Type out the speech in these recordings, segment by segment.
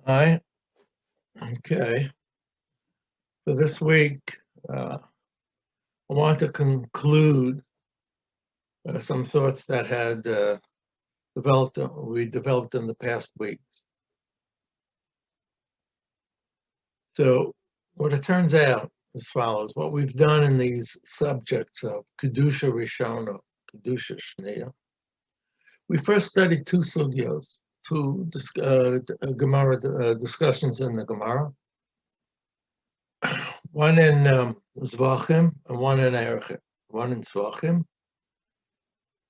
Hi. Okay. For this week, I want to conclude some thoughts that had we developed in the past weeks. So, what it turns out as follows: what we've done in these subjects of kedusha rishona, kedusha shneya. We first studied two sugyos, two Gemara discussions in the Gemara. One in Zvachim and one in Erechim. One in Zvachim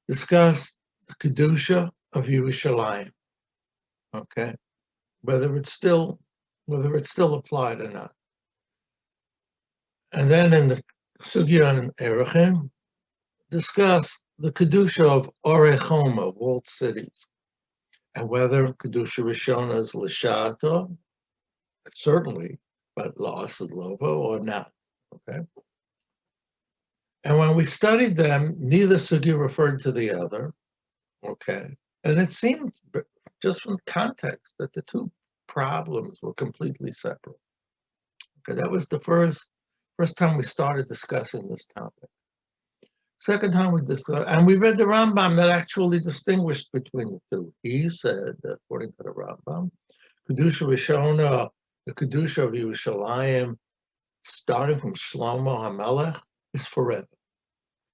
discuss the kedusha of Yerushalayim. Okay, whether it's still applied or not. And then in the sugya and Erechim, discuss the kedusha of Orechoma, walled cities, and whether kedusha rishona is l'shata, certainly, but la'asad lovo or not. Okay. And when we studied them, neither sugya referred to the other. Okay. And it seemed, just from context, that the two problems were completely separate. Okay, that was the first time we started discussing this topic. Second time we discussed, and we read the Rambam that actually distinguished between the two. He said, according to the Rambam, Kedusha Rishona, the Kedusha of Yerushalayim, starting from Shlomo HaMelech, is forever.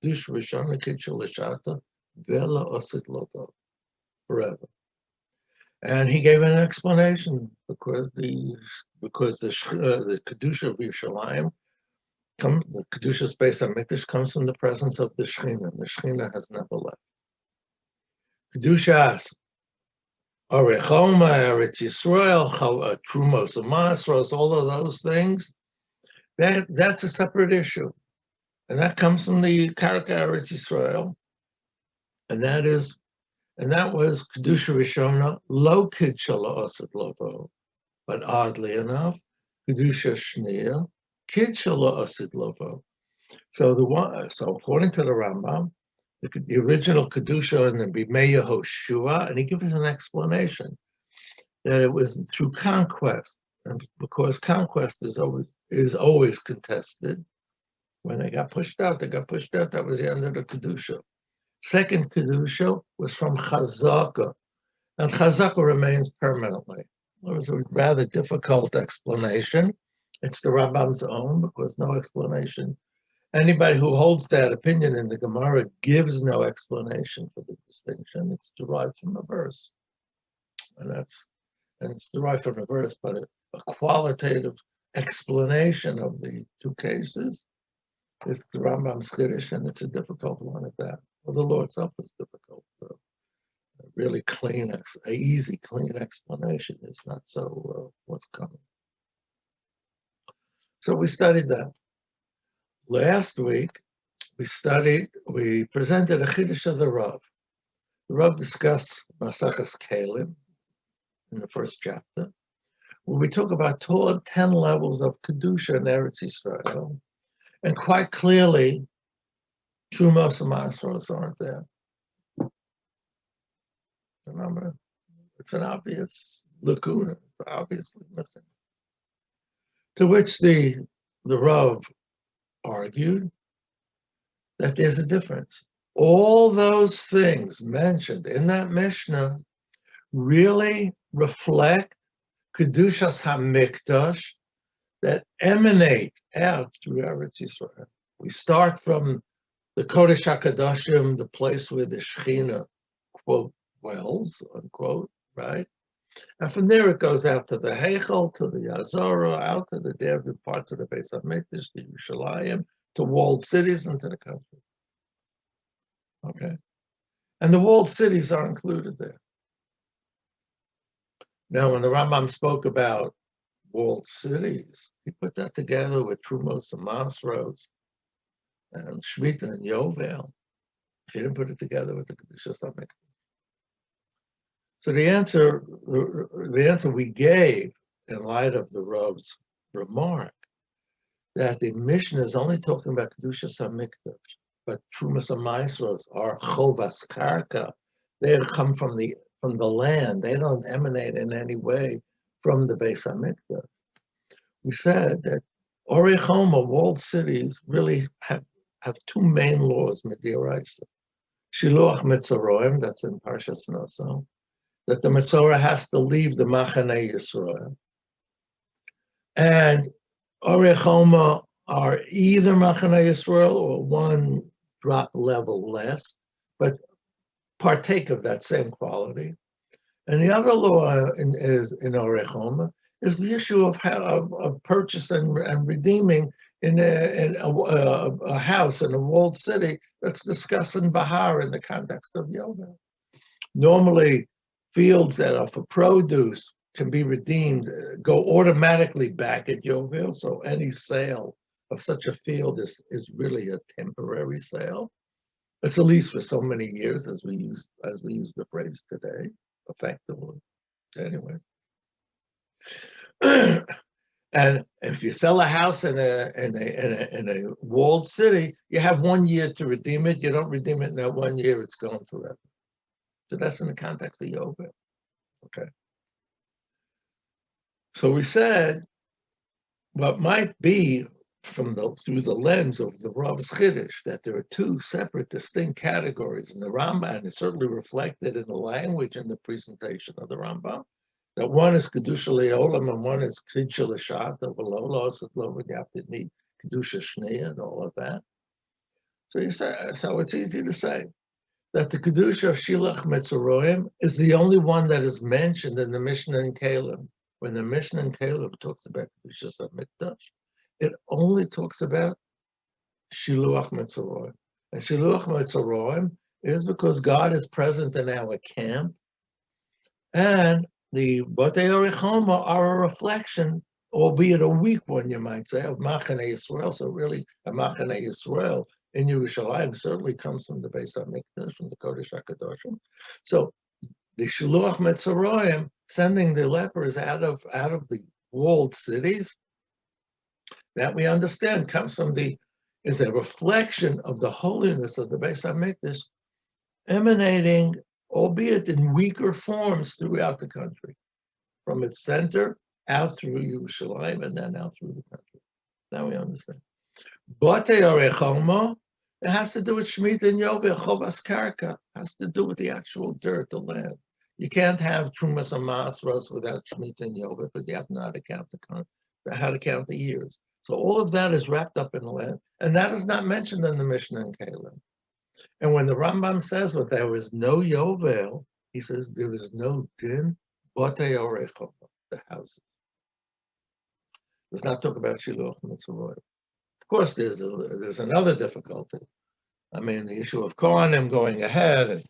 Kedusha Rishona, Kedusha L'Shata, Vela Osit Loto, forever. And he gave an explanation because the kedusha of Yerushalayim, the kedusha space on Mikdash comes from the presence of the Shechina. The Shechina has never left. Kedushas, Orechoma, Eretz Yisrael, Trumos, Masros, all of those things. That's a separate issue, and that comes from the Karka Eretz Yisrael, and that was Kedusha Rishona, lo Kidshala Oset Lovo. But oddly enough, Kedusha Shneya, Kidshala Oset Lovo. So according to the Rambam, the original Kedusha in the Bimei Yehoshua, and he gives us an explanation that it was through conquest, and because conquest is always contested. When they got pushed out, that was the end of the Kedusha. Second Kedusha was from Chazaka, and Chazaka remains permanently. It was a rather difficult explanation. It's the Rambam's own, because no explanation. Anybody who holds that opinion in the Gemara gives no explanation for the distinction. It's derived from a verse. And it's derived from a verse, but a qualitative explanation of the two cases is the Rambam's Chiddush, and it's a difficult one at that. Well, the law itself is difficult, so a really easy, clean explanation is not so forthcoming. So we studied that. Last week, we presented a Chiddush of the Rav. The Rav discussed Masachas Kalim in the first chapter, where we talk about 10 levels of Kedusha in Eretz Yisrael, and quite clearly, Trumos and Masros aren't there. Remember, it's an obvious lacuna, it's obviously missing. To which the Rav argued that there's a difference. All those things mentioned in that Mishnah really reflect Kedushas HaMikdash that emanate out through Eretz Yisrael. We start from the Kodesh HaKadoshim, the place where the Shechina, quote, dwells, unquote, right? And from there it goes out to the Heichel, to the Yazora, out to the different parts of the Beis HaMikdash, to Yerushalayim, to walled cities, and to the country. Okay? And the walled cities are included there. Now, when the Rambam spoke about walled cities, he put that together with Trumos and Masros and Shemitah and Yovel. He didn't put it together with the Kedushas HaMikdash. So the answer we gave in light of the Rav's remark that the Mishnah is only talking about Kedushas HaMikdash, but Trumas and Maasros are Chovas Karka. They come from the land. They don't emanate in any way from the Beis Hamikdash. We said that Orei Choma, walled cities, really have two main laws, Midiraisa. Shiluach Mitzorayim, that's in Parshas Naso, that the Mitzorah has to leave the Machane Yisrael. And Orei Choma are either Machane Yisrael or one drop level less, but partake of that same quality. And the other law is in Orei Choma is the issue of purchase and redeeming in a house in a walled city that's discussed in Bahar in the context of Yovel. Normally, fields that are for produce can be redeemed, go automatically back at Yovel, so any sale of such a field is really a temporary sale. It's at least for so many years, as we use the phrase today, effectively. Anyway. And if you sell a house in a walled city, you have 1 year to redeem it. You don't redeem it in that 1 year, it's gone forever. So that's in the context of Yovel. Okay. So we said what might be through the lens of the Rav's Chiddush that there are two separate, distinct categories in the Rambam, and it's certainly reflected in the language in the presentation of the Rambam. That one is Kedusha Le'olam and one is Kedusha L'Shat, or V'lo Lo, you have to need Kedusha Shneya and all of that. So it's easy to say that the Kedusha of Shilach Metzoroim is the only one that is mentioned in the Mishnah in Caleb. When the Mishnah in Caleb talks about Kedusha Mikdash, it only talks about Shiluach Metzoroim. And Shiluach Metzoroim is because God is present in our camp, and the Botei Orei Choma are a reflection, albeit a weak one, you might say, of Machane Yisrael. So really, a Machane Yisrael in Yerushalayim certainly comes from the Beis Hamikdash, from the Kodesh HaKadoshim. So the Shiluach Metzoroim, sending the lepers out of the walled cities, that we understand comes from is a reflection of the holiness of the Beis Hamikdash, emanating, albeit in weaker forms, throughout the country, from its center out through Yerushalayim and then out through the country. Now we understand. Botei Orei Choma, it has to do with Shemitah and Yovel. Chovas Karka has to do with the actual dirt, the land. You can't have Trumas and Masros without Shemitah and Yovel because you have to know how to count the years. So all of that is wrapped up in the land, and that is not mentioned in the Mishnah in Caleb. And when the Rambam says that there was no Yovel, he says there is no din Botei Orei Choma, the houses. Let's not talk about Shiluach Mitzorayim. Of course, there's another difficulty. I mean, the issue of Kohanim going ahead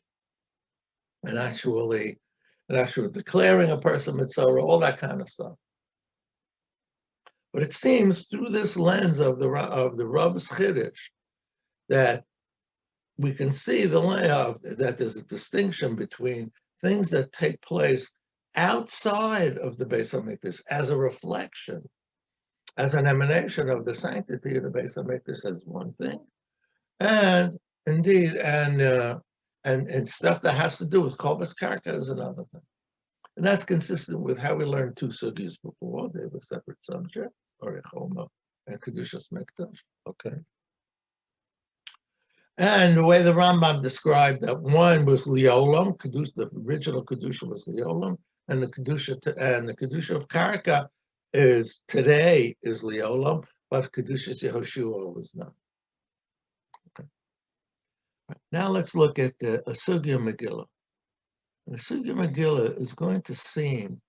and actually declaring a person Mitzorah, all that kind of stuff. But it seems through this lens of the Rav's Chiddush that we can see that there's a distinction between things that take place outside of the Beis Hamikdash as a reflection, as an emanation of the sanctity of the Beis Hamikdash as one thing, and indeed, and stuff that has to do with Chovas Karka is another thing. And that's consistent with how we learned two sugis before. They were separate subjects, Orei Choma and Kedushas Mikdash. Okay. And the way the Rambam described that one was Leolam, the original Kedusha was Leolam, and the Kedusha of Karka is Leolam, but Kedushas Yehoshua was not. Okay. Right. Now let's look at a Sugya Megillah. The Sugya Megillah is going to seem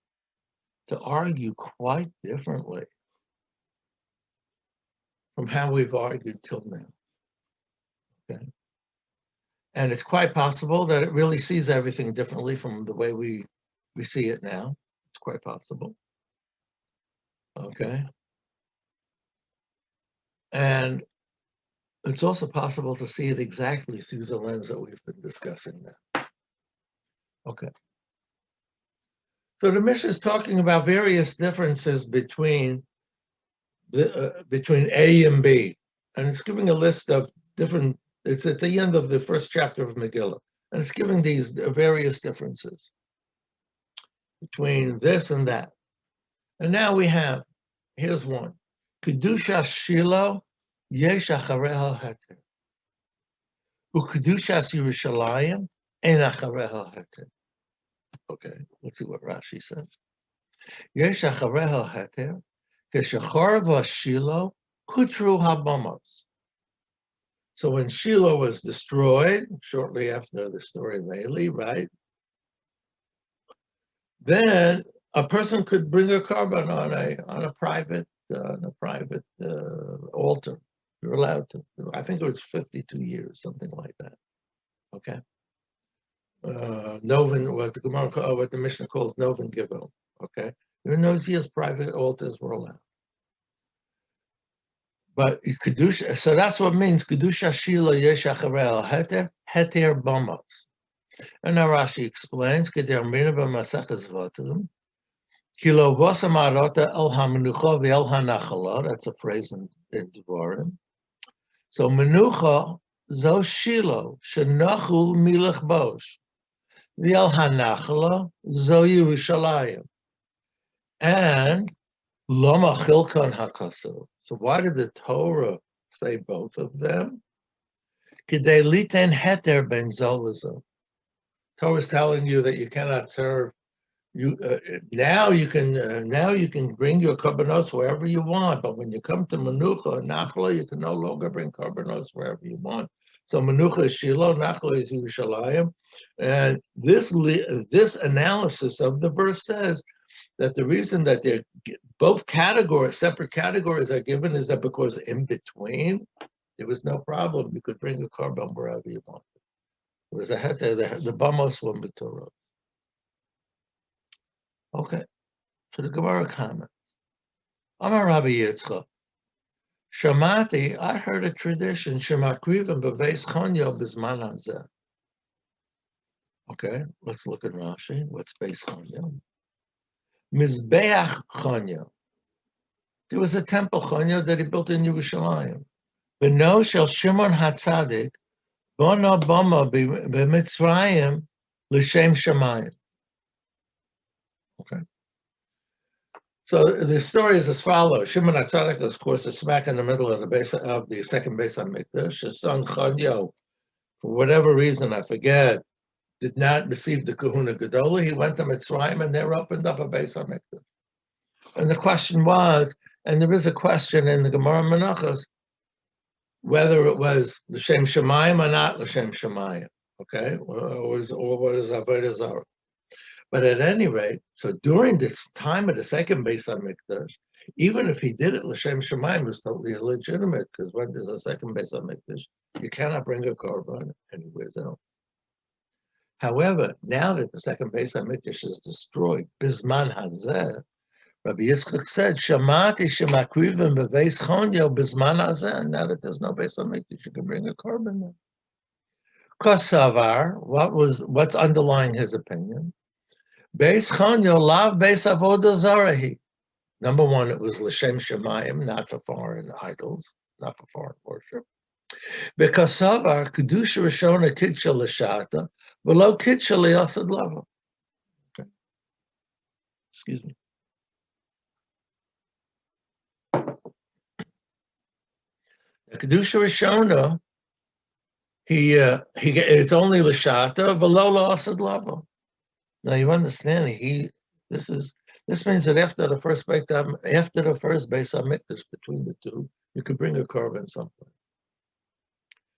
to argue quite differently from how we've argued till now. Okay. And it's quite possible that it really sees everything differently from the way we see it now. It's quite possible. Okay. And it's also possible to see it exactly through the lens that we've been discussing now. Okay. So the Mishnah is talking about various differences between A and B, and it's giving a list of different. It's at the end of the first chapter of Megillah, and it's giving these various differences between this and that. And now we have, here's one. Kedusha Shiloh yesh achareha heter. Ukedushas Yerushalayim ein achareha heter. Okay, let's see what Rashi says. Yesh achareha heter keshacharva Shiloh kutru habamos. So when Shiloh was destroyed, shortly after the story of Eli, right? Then a person could bring a carbon on a private altar. You're allowed to. I think it was 52 years, something like that. Okay. Novin, what the Mishnah calls Novin Givil. Okay. In those years, private altars were allowed. But Kedusha, so that's what it means. Kedusha Shiloh yesh acharei heter bamos. And now Rashi explains, Keder Mina b'Maseches Vatim, Kilo v'osam arota el hamenucha v'el hanachala. That's a phrase in Dvarim. So menucha zo Shiloh shenachul milach bosh v'el hanachala zo Yerushalayim. And loma chilkan hakasav. So why did the Torah say both of them? Kidei liten heter ben zolazo. Torah is telling you that you cannot serve. Now you can bring your karbanos wherever you want, but when you come to menucha and nachla, you can no longer bring karbanos wherever you want. So menucha is Shiloh, nachla is Yerushalayim, and this analysis of the verse says that the reason that they're both categories, separate categories, are given is that because in between there was no problem, you could bring a karban wherever you want. It was a heter, the bamos one b'torah. Okay, so the Gemara comment. Amar Rabbi Yitzchak, Shamati, I heard a tradition, Shemakrivim b'veis chonyo b'zman hazeh. Okay, let's look at Rashi. What's beis chonyo? Mizbeach chonyo. There was a temple chonyo that he built in Yerushalayim. B'no shel Shimon HaTzadik, Bono Boma b'Mitzrayim l'shem Shamayim. Okay. So the story is as follows: Shimon HaTzadik, of course, is smack in the middle of the second Beis HaMikdash. His son Chonyo, for whatever reason I forget, did not receive the Kahuna Gedola. He went to Mitzrayim, and they opened up a Beis HaMikdash. And the question was, and there is a question in the Gemara Menachos, whether it was l'shem Shamayim or not l'shem Shamayim, okay, or what is Avodah Zarah. But at any rate, so during this time of the second Beis HaMikdash, even if he did it l'shem Shamayim, it was totally illegitimate, because when there's a second Beis HaMikdash, you cannot bring a korban anywhere else. However, now that the second Beis HaMikdash is destroyed, Bizman Hazeh, Rabbi Yitzchak said, Shamati shemakrivim b'veis chonyo b'zman hazeh. Now that there's no Beis HaMikdash, you can bring a korban there. Kosavar, what's underlying his opinion? Beis chonyo lav beis avodah zarahi. Number one, it was l'shem shemayim, not for foreign idols, not for foreign worship. Bekasavar kedusha rishona kidsha l'shata, below kidsha li'asad lava. Okay. Excuse me. Kedusha Rishona, it's only l'shata v'lo la'asad lava. Now you understand, this means that after the first Beis HaMikdash, between the two, you could bring a korban someplace.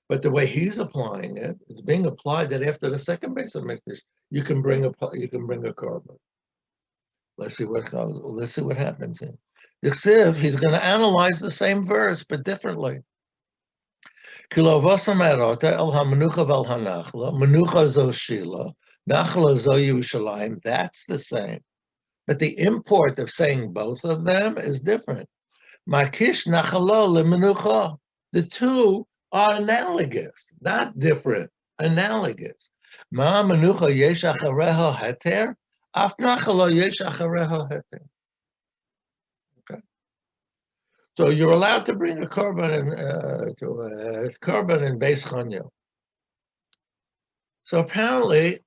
But the way he's applying it, it's being applied that after the second Beis HaMikdash, you can bring a korban. Let's see what happens here. The Siv, he's going to analyze the same verse but differently. Kilovasa merota el hamenucha vel hanachla, menucha zo Shiloh, nachla zo Yerushalayim. That's the same, but the import of saying both of them is different. Makish nachalo lemenucha. The two are analogous, not different. Analogous. Ma menucha yesh achareha heter, af nachalo yesh achareha heter. So you're allowed to bring a korban in Beis Chonyo. So apparently,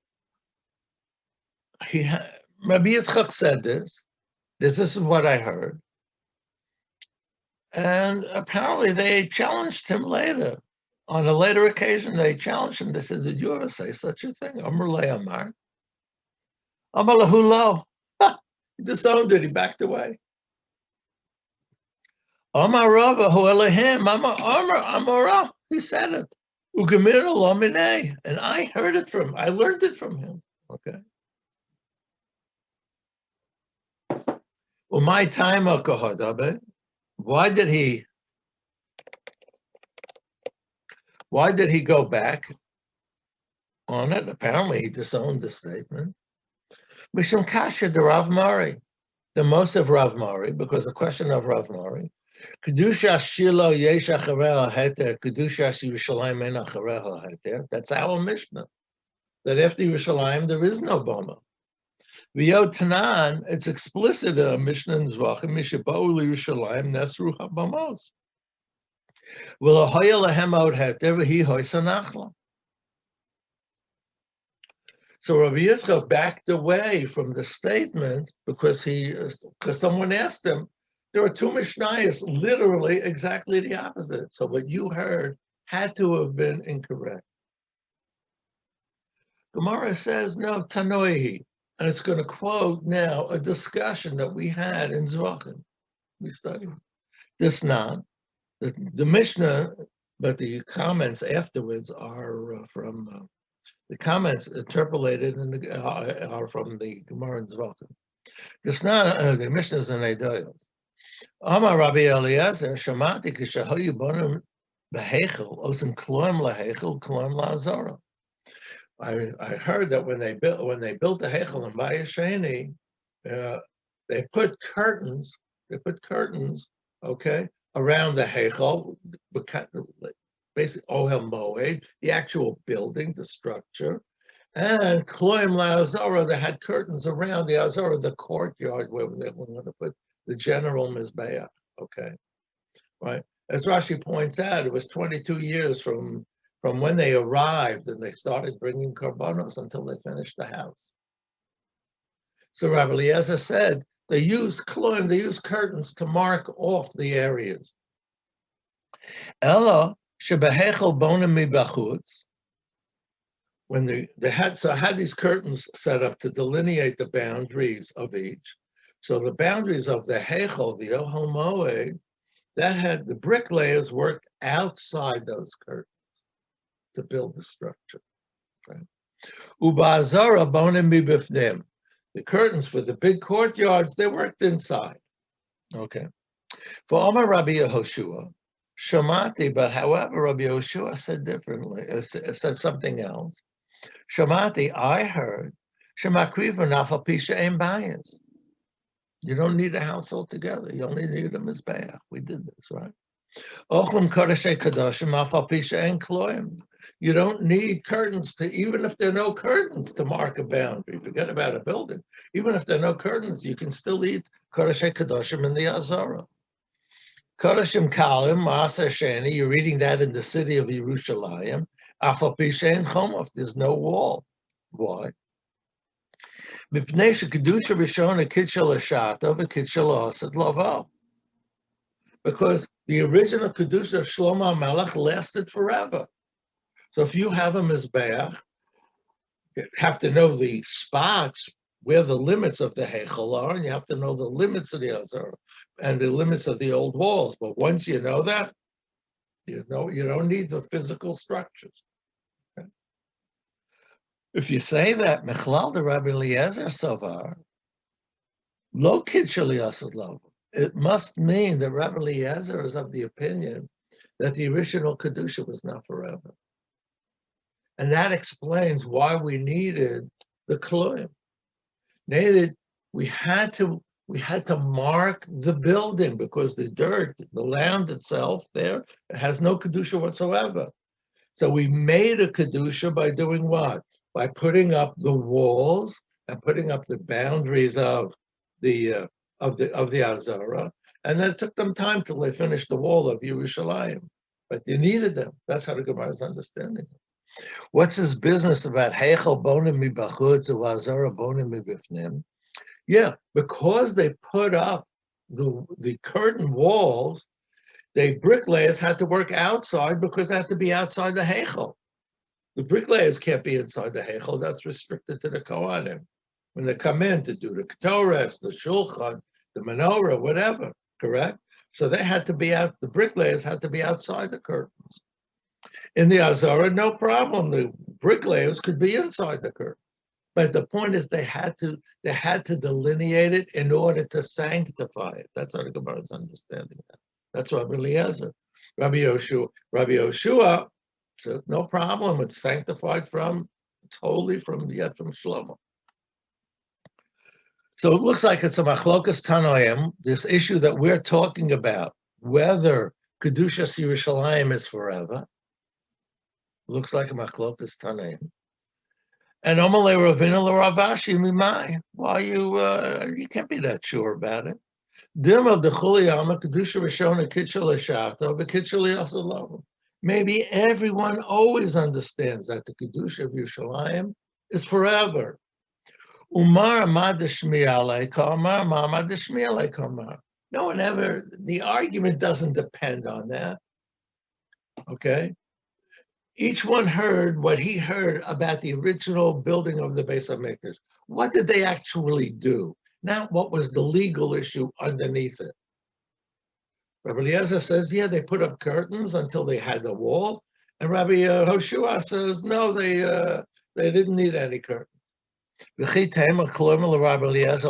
Rabbi Yitzchak said this, This is what I heard. And apparently they challenged him later. On a later occasion, they challenged him. They said, did you ever say such a thing? Amar le amar. Amar lahu lo. He disowned it. He backed away. Amar Rava hu Elohim. Amara. He said it. Ugamir lo minei. And I heard it from him. I learned it from him. Okay. Well, my time, why did he go back on it? Apparently, he disowned the statement. Mishum kasha de Rav Mari, the most of Rav Mari, because the question of Rav Mari, kedusha shilo yesh achareha heter, kedusha Yerushalayim en achareha heter. That's our Mishnah. That after Yerushalayim there is no bama. V'yod Tanan, it's explicit in a Mishnah in Zvachim, mishabau Yerushalayim nesru habamos. V'lohoya lehem od heter v'hi hoisanachla. So Rabbi Yitzchak backed away from the statement because someone asked him. There are two Mishnayos, literally exactly the opposite. So what you heard had to have been incorrect. Gemara says no, Tanoihi, and it's going to quote now a discussion that we had in Zvachim. We studied this not the Mishnah, but the comments afterwards are from. The comments interpolated are from the Gemara and Zvachim. The Mishnah is in Eidoyos. Amar Rabbi Eliezer, Shamati kishahoyu bonim behechel, osim kloim lahechel, kloim laazara. I heard that when they built the hechel in Bayis Sheni, they put curtains. Okay, around the hechel, basically Ohel Moed, the actual building, the structure, and Kloim LaAzara, they had curtains around the Azara, the courtyard where they were going to put the general Mizbeach. Okay, right. As Rashi points out, it was 22 years from when they arrived and they started bringing korbanos until they finished the house. So Rabbi Eliezer said they used Kloim, they used curtains to mark off the areas. Ella. When they had these curtains set up to delineate the boundaries of each. So the boundaries of the Hechel, the Ohel Moed, that had the bricklayers worked outside those curtains to build the structure. Uba'azara bonim mibifnim. The curtains for the big courtyards, they worked inside. Okay. For Omar Rabbi Yehoshua, Shamati, but however, Rabbi Yehoshua said differently, said something else. Shamati, I heard, Shemakriva nafal pisha ein bayis. You don't need a house altogether. You only need a mizbeach. We did this, right? Ochlim kodeshei kadoshim nafal pisha ein kloim. You don't need curtains even if there are no curtains to mark a boundary. Forget about a building. Even if there are no curtains, you can still eat kodeshei kadoshim in the Azara. Kodashim Kalim, Maaser Sheni, you're reading that in the city of Yerushalayim. Afal Pishein Chomov, there's no wall. Why? Mipnei Kedusha Rishon Kitshel Ashatov and Kitshel Osad Laval. Because the original Kedusha of Shlomo HaMelech lasted forever. So if you have a Mizbeach, you have to know the spots where the limits of the Hechel are, and you have to know the limits of the Azara and the limits of the old walls. But once you know that, you don't need the physical structures. Okay? If you say that, Mechlal de Rabbi Eliezer Savar, Lo Kitcheli Asad Lo, it must mean that Rabbi Eliezer is of the opinion that the original Kedusha was not forever. And that explains why we needed the Kloim. We had to mark the building because the dirt, the land itself there, it has no Kedusha whatsoever. So we made a Kedusha by doing what? By putting up the walls and putting up the boundaries of the Azara. And then it took them time till they finished the wall of Yerushalayim. But you needed them. That's how the Gemara is understanding it. What's his business about Heichel bonim mibachutz or Azara bonim mibifnim? Yeah, because they put up the curtain walls, the bricklayers had to work outside because they had to be outside the Heichel. The bricklayers can't be inside the Heichel. That's restricted to the Kohanim. When they come in to do the Ketores, the Shulchan, the Menorah, whatever, correct? So they had to be out, the bricklayers had to be outside the curtains. In the Azara, no problem. The bricklayers could be inside the curtain. But the point is they had to delineate it in order to sanctify it. That's how the Gemara is understanding that. That's Rabbi Eliezer. Rabbi Yoshua says, no problem, it's sanctified it's holy from the Yet from Shlomo. So it looks like it's a machlokas Tanoim, this issue that we're talking about, whether Kedushas Yerushalayim is forever, looks like a machlokas Tanoim. And Omalei Ravina Ravashi Mimai. Why you can't be that sure about it. Dilma de Chuliyama Kedusha Rishona Kitchel Eshato, the Kitchel Yasalom. Maybe everyone always understands that the Kedusha of Yerushalayim is forever. Umar Madashmi Alei Kamar, Mamadashmi Alei Kamar. No one ever, the argument doesn't depend on that. Okay? Each one heard what he heard about the original building of the Beis HaMikdash. What did they actually do? Not what was the legal issue underneath it. Rabbi Eliezer says, yeah, they put up curtains until they had the wall. And Rabbi Hoshua says, no, they didn't need any curtains. If Rabbi Eliezer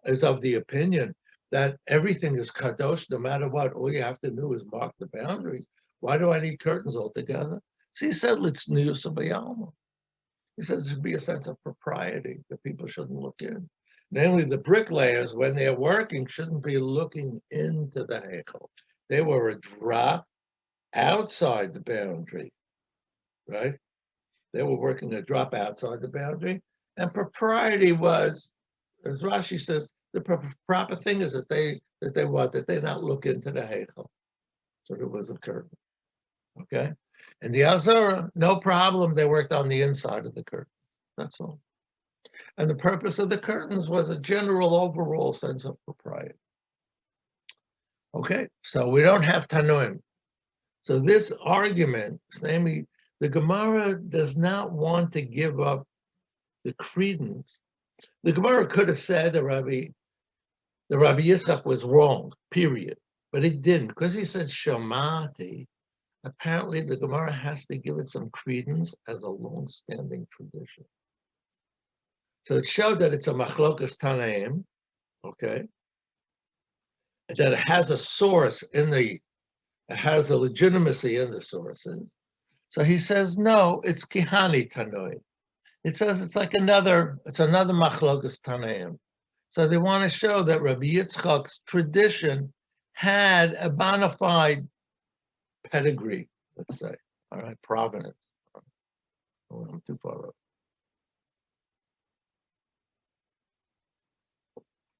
is of the opinion that everything is kadosh, no matter what, all you have to do is mark the boundaries. Why do I need curtains altogether? So he said, let's news of Bayalma. He says there should be a sense of propriety that people shouldn't look in. Namely, the bricklayers, when they're working, shouldn't be looking into the Heichel. They were a drop outside the boundary, right? They were working a drop outside the boundary. And propriety was, as Rashi says, the proper thing is that they not look into the Heichel. So there was a curtain. Okay, and the Azara, no problem. They worked on the inside of the curtain. That's all. And the purpose of the curtains was a general overall sense of propriety. Okay, so we don't have Tanuim. So this argument, namely, the Gemara does not want to give up the credence. The Gemara could have said that Rabbi Yitzchak was wrong, period. But it didn't, because he said Shamati. Apparently, the Gemara has to give it some credence as a long-standing tradition. So it showed that it's a machlokas Tanaim, okay, and that it has a source it has a legitimacy in the sources. So he says, no, it's Kihani Tanoi. It says it's another machlokas Tanaim. So they want to show that Rabbi Yitzchak's tradition had a bona fide pedigree, let's say, all right, provenance. Oh, I'm too far up.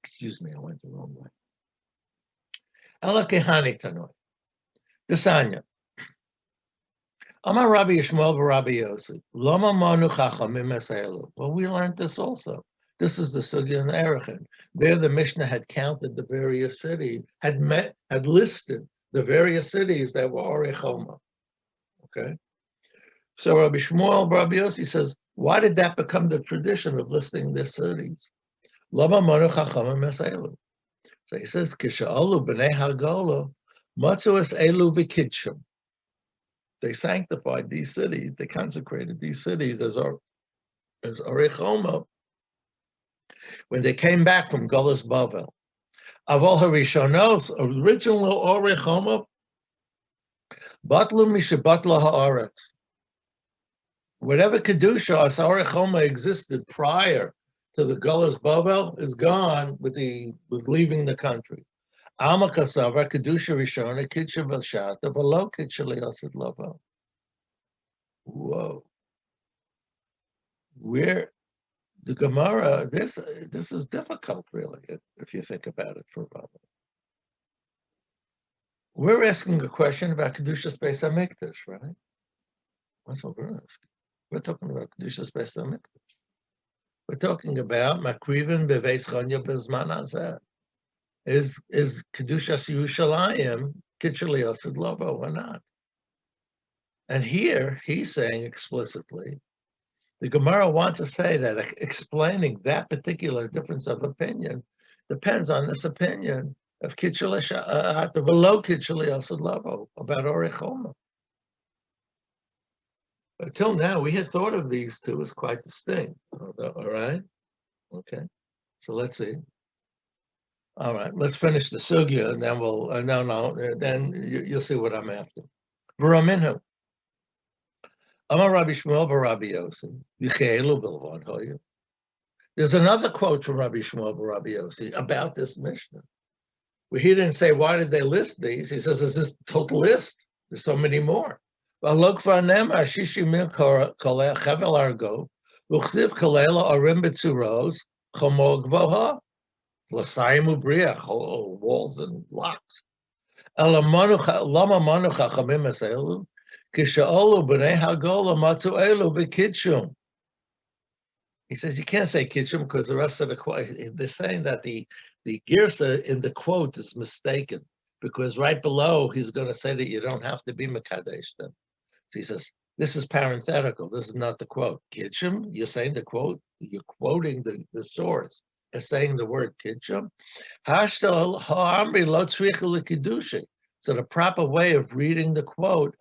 Excuse me, I went the wrong way. Ela kehani tanoi. Desanya. Amar Rabbi Yishmael v'Rabbi Yossi. Lama manu chachamim eselu. Well, we learned this also. This is the sugya in the Erechin. There, the Mishnah had counted the various cities, had listed the various cities that were Orei Choma. Okay, so Rabbi Shmuel, Rabbi Yossi says, why did that become the tradition of listing the cities? Lama manu chachamim eselu. So he says, Kisha'alu b'nei hagolo matzu es elu v'kidshim. They sanctified these cities. They consecrated these cities as Orei Choma when they came back from Golas Bavel. Avol harishonos, original Orei Choma, batlu mishabatla haaretz. Whatever kedusha as Orei Choma existed prior to the Golas Bavel is gone with leaving the country. Alma kasava kedusha rishona kidsha v'shata v'lo kidsha liyasid lavo. Whoa, where the Gemara, this is difficult, really, if you think about it for a moment. We're asking a question about Kedushas Beis HaMikdash, right? That's what we're asking. We're talking about Kedushas Beis HaMikdash. We're talking about Makrivin Beveis Chanya Bezman Hazeh. Is Kedushas Yerushalayim Kitcheli Osid Lovo or not? And here he's saying explicitly, the Gemara wants to say that explaining that particular difference of opinion depends on this opinion of Kitcheli below Kitcheli Osid Lovo about Orechoma. Until now, we had thought of these two as quite distinct. All right? Okay. So let's see. All right, let's finish the sugya, and then we'll. Then you'll see what I'm after. V'raminhu. Amar Rabbi Shmuel b'Rabbi Yossi. Yicheilu b'lvad hoyu. There's another quote from Rabbi Shmuel b'Rabbi Yossi about this Mishnah, where he didn't say why did they list these. He says it's this total list. There's so many more. V'alok v'anem ashishi min kolei chavel argo v'chziv kolela arim b'tzuros chomor gvoha. L'sayim ubriach, walls and locks. Lama manu chachamim eselu, kishaolu b'nei hagola matzu elu b'kidshum. He says you can't say kidshum because the rest of the quote, they're saying that the girsa in the quote is mistaken because right below he's going to say that you don't have to be mekadesh them. So he says this is parenthetical. This is not the quote. Kidshum, you're saying the quote. You're quoting the source. As saying the word kidshum, so the proper way of reading the quote,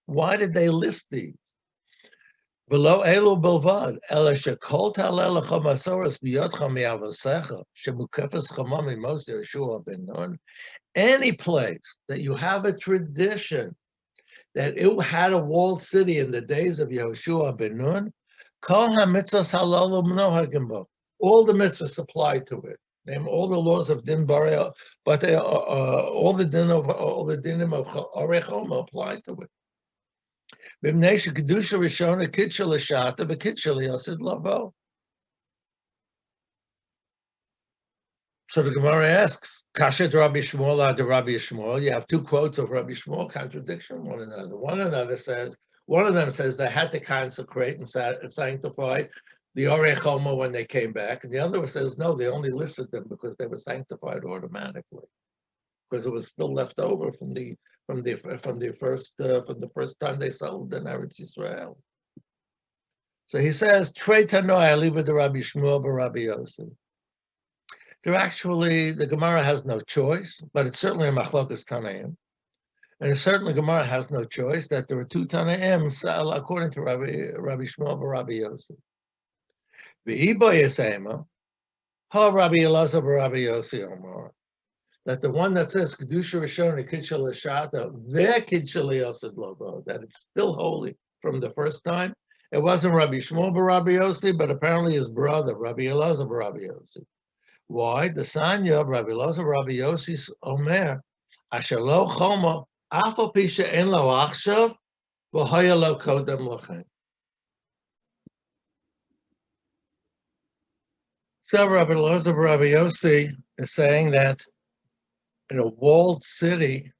why did they list these? Below elu belvad, elashakol talelecha masoras biyotcha miavasecha shemukefes chamami mos Yeshua ben Nun. Any place that you have a tradition that it had a walled city in the days of Yehoshua ben Nun. All the mitzvahs apply to it. Name all the laws of din barei, but all the dinim of orechoma apply to it. So the Gemara asks, Kashet Rabbi Shmuel ad Rabbi Shmuel. You have two quotes of Rabbi Shmuel contradiction one another. One of them says they had to consecrate and sanctify the Orei Choma when they came back, and the other one says no, they only listed them because they were sanctified automatically, because it was still left over from the first time they settled in Eretz Yisrael. So he says, Trei Tano Aliba de Rabbi Shmuel b'Rabbi Yossi. The Gemara has no choice, but it's certainly a machlokas Tanaim. And certainly Gemara has no choice that there are two Tanaim, according to Rabbi Shmuel b'Rabbi Yossi. V'ibo Yesema, ha Rabbi Elazar b'Rabbi Yossi Omar, that the one that says Kedusha Rishon Kitchel Shata, Kitchel Yosid Logo, that it's still holy from the first time. It wasn't Rabbi Shmuel b'Rabbi Yossi, but apparently his brother, Rabbi Elazar b'Rabbi Yossi. Why? The Sanya of Rabbi Elazar b'Rabbi Yossi's Omer, Asher lo choma, afal pisha en lo achshav, v'hoya lo kodem lochem. So Rabbi Elazar b'Rabbi Yossi is saying that in a walled city,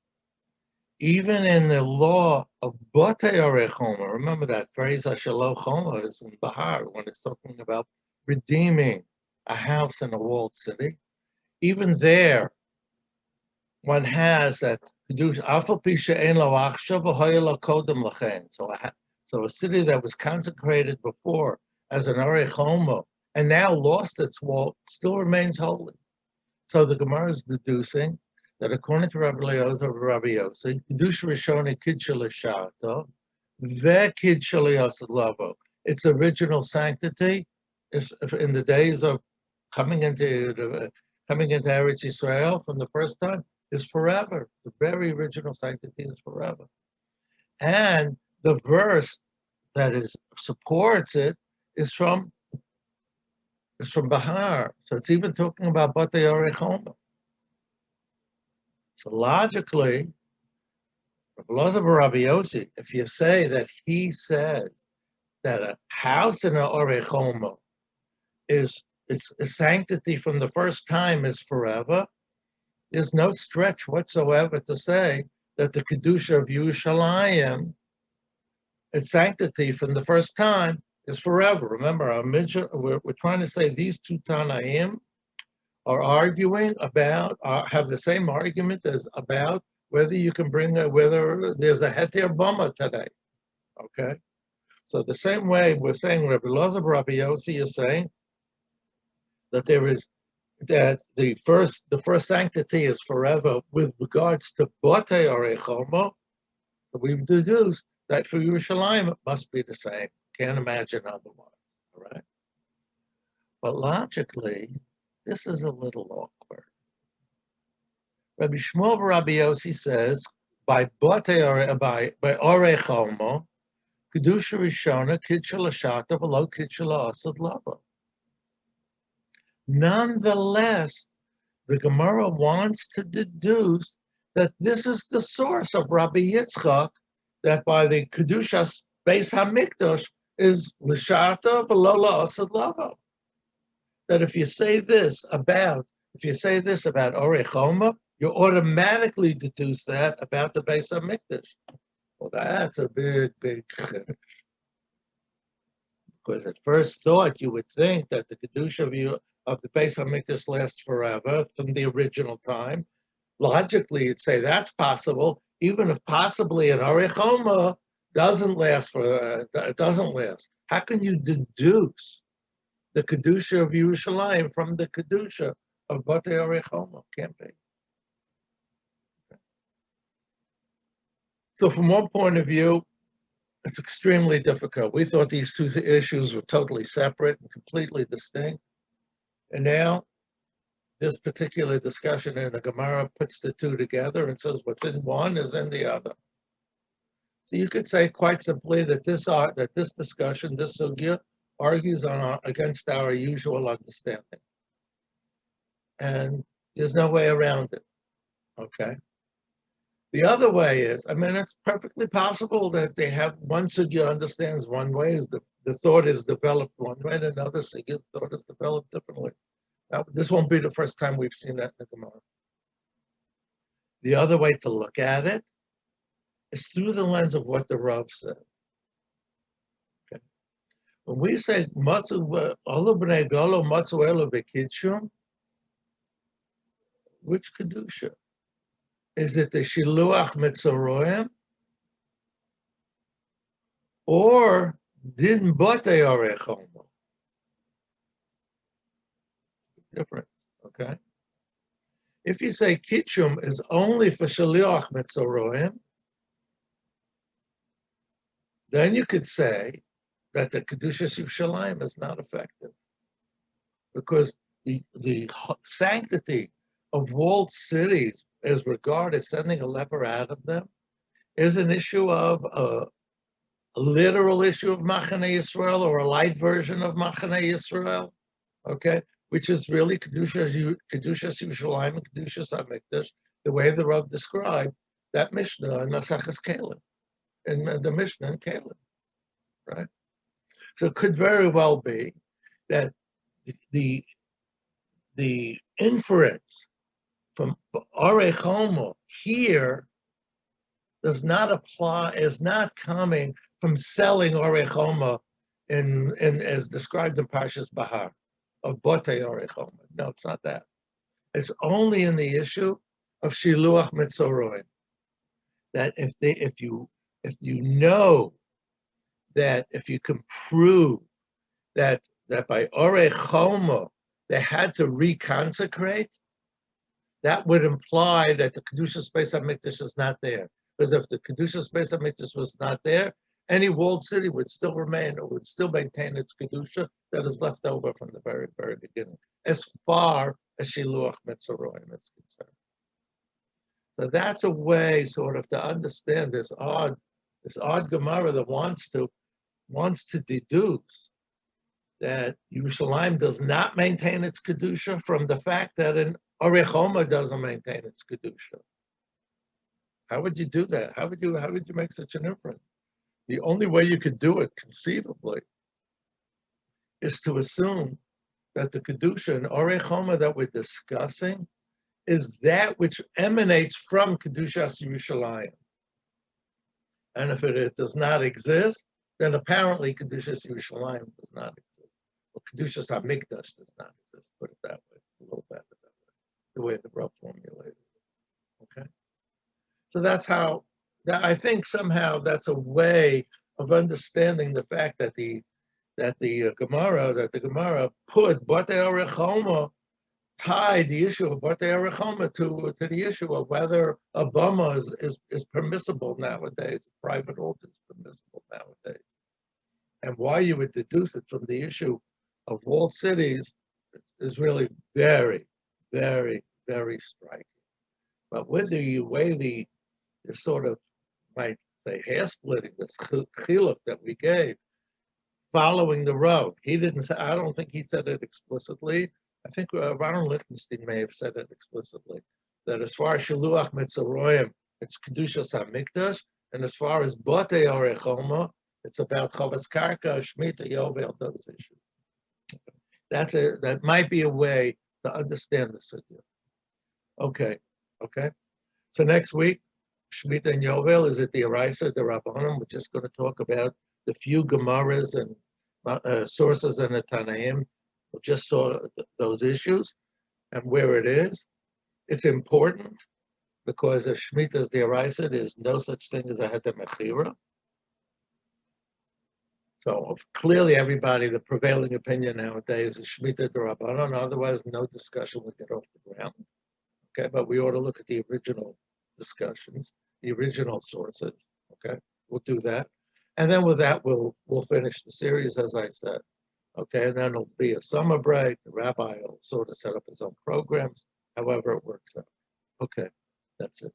even in the law of Botei Orei Choma, remember that phrase Asher lo choma is in Bahar when it's talking about redeeming a house in a walled city. Even there, one has that so a city that was consecrated before as an Orei Choma and now lost its wall still remains holy. So the Gemara is deducing that according to Rabbi Elazar of Rabbi Yossi, Kedusha Rishoni Kitchel Shato, Kitchel Yosid Lovo. Its original sanctity is in the days of coming into Eretz Yisrael from the first time is forever. The very original sanctity is forever. And the verse that supports it is from Bahar. So it's even talking about Batei Orei Choma. So logically, Rabbi Yossi, if you say that he says that a house in an Orei Choma is its sanctity from the first time is forever, there's no stretch whatsoever to say that the Kedusha of Yerushalayim, its sanctity from the first time, is forever. Remember, we're trying to say these two Tanaim are arguing about, have the same argument as about whether you can bring whether there's a heter bama today. Okay, so the same way we're saying Rabbi Elazar Rabbi Yossi is saying that the first sanctity is forever with regards to Batei Orechoma. So we've deduced that for Yerushalayim it must be the same. Can't imagine otherwise. All right, but logically, this is a little awkward. Rabbi Shmuel Rabbi Yossi says by Orechoma, Kedusha Rishona Kitcha Lashata V'lo Kitcha La'asad Lava. Nonetheless, the Gemara wants to deduce that this is the source of Rabbi Yitzchak, that by the Kedushas Beis HaMikdash is Lashata V'lo La'asad Lava. That if you say this about Orechoma, you automatically deduce that about the Beis HaMikdash. Well, that's a big chiddush. Because at first thought, you would think that the Kedusha of the Beis HaMikdash lasts forever from the original time. Logically, you'd say that's possible, even if possibly an Orechoma doesn't last. How can you deduce the Kedusha of Yerushalayim from the Kedusha of Batei Orechoma? Can't be. So from one point of view, it's extremely difficult. We thought these two issues were totally separate and completely distinct. And now this particular discussion in the Gemara puts the two together and says what's in one is in the other. So you could say quite simply that this discussion, this sugya, argues against our usual understanding. And there's no way around it. Okay? The other way is, it's perfectly possible that they have one sugya understands one way, is the thought is developed one way, and another sugya thought is developed differently. Now, this won't be the first time we've seen that in the Gemara. The other way to look at it is through the lens of what the Rav said. Okay. When we say matzu olu b'nei galo matzu elu b'kidshum, which kedusha? Is it the Shiluach Mitzoroim or Din Batei Orechoma? Difference, okay? If you say Kitchum is only for Shiluach Mitzoroim, then you could say that the Kedushas Yerushalayim is not effective, because the sanctity of walled cities as regarded sending a leper out of them is an issue of a literal issue of Machane Yisrael, or a light version of Machane Yisrael, okay, which is really Kedushas Yerushalayim and Kedushas HaMikdash, the way the Rav described that Mishnah in Maseches Kelim, in the Mishnah in Kelim, right? So it could very well be that the inference from Orechoma here does not apply, is not coming from selling Orechoma in as described in Parshas Bahar of Batei Orechoma. No, it's not that. It's only in the issue of Shiluach Mitzoroim. That if you know that if you can prove that by Orechoma they had to reconsecrate, that would imply that the Kedushas Beis HaMikdash is not there. Because if the Kedushas Beis HaMikdash was not there, any walled city would still remain, or would still maintain its Kedusha that is left over from the very, very beginning, as far as Shiluach Mitzoroim is concerned. So that's a way sort of to understand this odd Gemara that wants to deduce that Yerushalayim does not maintain its Kedusha from the fact that an Orechoma doesn't maintain its Kedusha. How would you do that? How would you make such an inference? The only way you could do it conceivably is to assume that the Kedusha and Orechoma that we're discussing is that which emanates from Kedushas Yerushalayim. And if it does not exist, then apparently Kedushas Yerushalayim does not exist. Or Kedushas HaMikdash does not exist, put it that way. It's a little better that way, the way the Rav formulated it. Okay? So that's how, I think somehow that's a way of understanding the fact that the Gemara put Batei Arechoma, tied the issue of Batei Arechoma to the issue of whether a bama is permissible nowadays, private altar is permissible nowadays. And why you would deduce it from the issue of walled cities is really very, very, very striking. But whether you weigh the sort of, might say, hair splitting, this chiluk that we gave, following the road. He didn't say, I don't think he said it explicitly. I think Ron Lichtenstein may have said it explicitly, that as far as Shiluach Mitzaroyim, it's Kedushas HaMikdash, and as far as Batei Arechoma, it's about Chavas Karka, Shemitah, Yovel, those issues. That might be a way to understand the sugya. Okay. So next week, Shemitah and Yovel is at the Araisa, the Rabbanim. We're just going to talk about the few Gemaras and sources in the Tanaim. We just saw those issues and where it is. It's important because if Shemitah is the Araisa, there's no such thing as a Heter Mechira. So clearly everybody, the prevailing opinion nowadays is Shemitah D'Rabbanan, otherwise no discussion would get off the ground. Okay, but we ought to look at the original discussions, the original sources. Okay, we'll do that. And then with that, we'll finish the series, as I said. Okay, and then it'll be a summer break. The rabbi will sort of set up his own programs, however it works out. Okay, that's it.